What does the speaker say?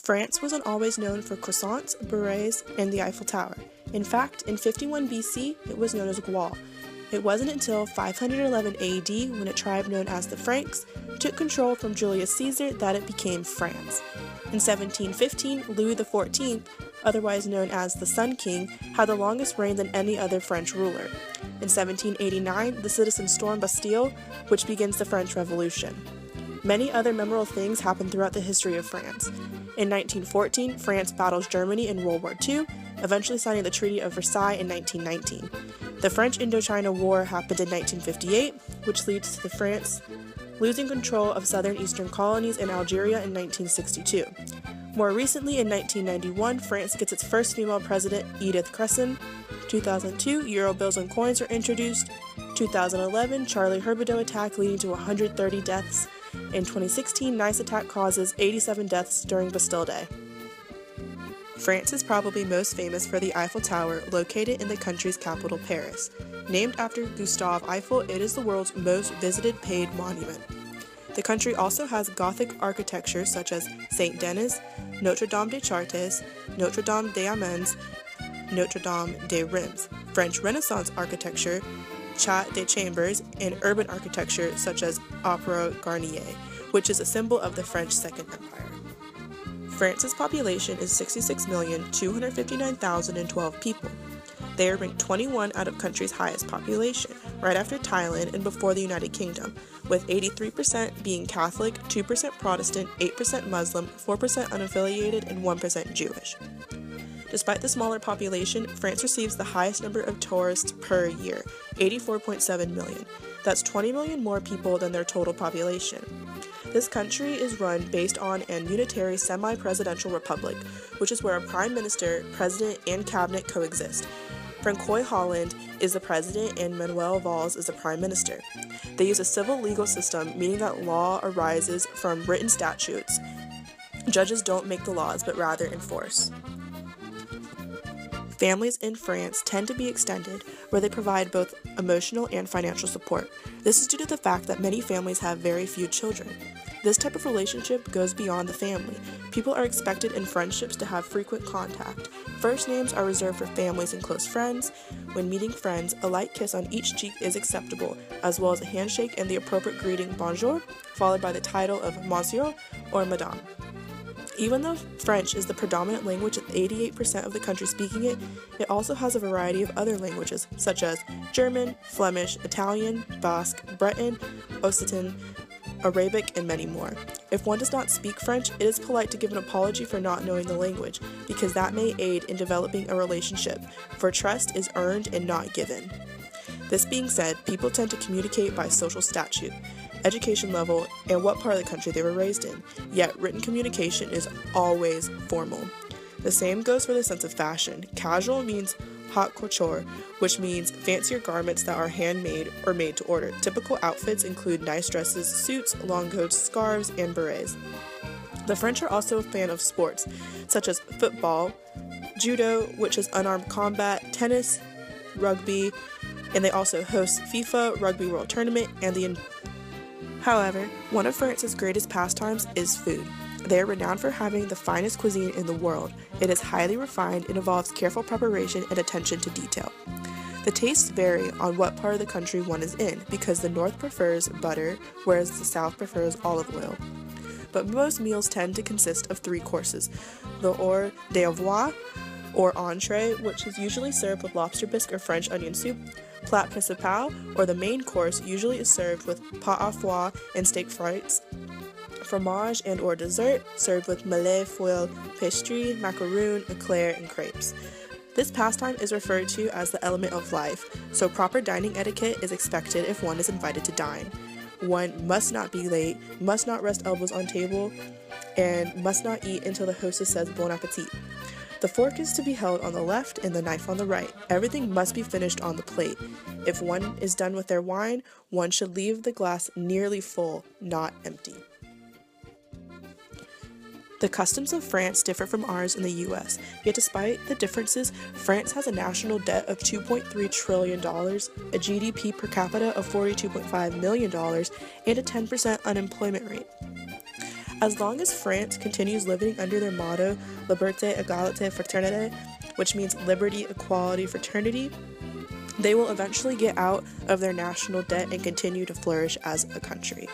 France wasn't always known for croissants, berets, and the Eiffel Tower. In fact, in 51 BC, it was known as Gaul. It wasn't until 511 AD, when a tribe known as the Franks took control from Julius Caesar, that it became France. In 1715, Louis XIV, otherwise known as the Sun King, had the longest reign than any other French ruler. In 1789, the citizens stormed Bastille, which begins the French Revolution. Many other memorable things happened throughout the history of France. In 1914, France battles Germany in World War II, eventually signing the Treaty of Versailles in 1919. The French Indochina War happened in 1958, which leads to the France losing control of southern eastern colonies in Algeria in 1962. More recently, in 1991, France gets its first female president, Edith Cresson. 2002, euro bills and coins are introduced. 2011, Charlie Hebdo attack leading to 130 deaths. In 2016, Nice attack causes 87 deaths during Bastille Day. France is probably most famous for the Eiffel Tower, located in the country's capital, Paris. Named after Gustave Eiffel, it is the world's most visited paid monument. The country also has Gothic architecture such as Saint Denis, Notre Dame des Chartres, Notre Dame des Amens, Notre Dame des Reims, French Renaissance architecture, Chat des Chambers, and urban architecture such as Opera Garnier, which is a symbol of the French Second Empire. France's population is 66,259,012 people. They are ranked 21 out of country's highest population, right after Thailand and before the United Kingdom, with 83% being Catholic, 2% Protestant, 8% Muslim, 4% unaffiliated, and 1% Jewish. Despite the smaller population, France receives the highest number of tourists per year, 84.7 million. That's 20 million more people than their total population. This country is run based on an unitary semi-presidential republic, which is where a prime minister, president, and cabinet coexist. Francois Hollande is the president and Manuel Valls is the prime minister. They use a civil legal system, meaning that law arises from written statutes. Judges don't make the laws, but rather enforce. Families in France tend to be extended, where they provide both emotional and financial support. This is due to the fact that many families have very few children. This type of relationship goes beyond the family. People are expected in friendships to have frequent contact. First names are reserved for families and close friends. When meeting friends, a light kiss on each cheek is acceptable, as well as a handshake and the appropriate greeting bonjour, followed by the title of monsieur or madame. Even though French is the predominant language with 88% of the country speaking it, it also has a variety of other languages, such as German, Flemish, Italian, Basque, Breton, Occitan, Arabic, and many more. If one does not speak French, it is polite to give an apology for not knowing the language, because that may aid in developing a relationship, for trust is earned and not given. This being said, people tend to communicate by social statute, education level, and what part of the country they were raised in, yet written communication is always formal. The same goes for the sense of fashion. Casual means haute couture, which means fancier garments that are handmade or made to order. Typical outfits include nice dresses, suits, long coats, scarves, and berets. The French are also a fan of sports, such as football, judo, which is unarmed combat, tennis, rugby, and they also host FIFA Rugby World Tournament and However, one of France's greatest pastimes is food. They are renowned for having the finest cuisine in the world. It is highly refined and involves careful preparation and attention to detail. The tastes vary on what part of the country one is in, because the north prefers butter, whereas the south prefers olive oil. But most meals tend to consist of 3 courses: the hors d'oeuvre, or entree, which is usually served with lobster bisque or French onion soup; plat principal, or the main course, usually is served with pâte à foie and steak frites; fromage and or dessert, served with mêlée, foil, pastry, macaroon, eclair, and crepes. This pastime is referred to as the element of life, so proper dining etiquette is expected if one is invited to dine. One must not be late, must not rest elbows on table, and must not eat until the hostess says bon appetit. The fork is to be held on the left and the knife on the right. Everything must be finished on the plate. If one is done with their wine, one should leave the glass nearly full, not empty. The customs of France differ from ours in the US, yet despite the differences, France has a national debt of $2.3 trillion, a GDP per capita of $42.5 million, and a 10% unemployment rate. As long as France continues living under their motto, Liberté, Égalité, Fraternité, which means liberty, equality, fraternity, they will eventually get out of their national debt and continue to flourish as a country.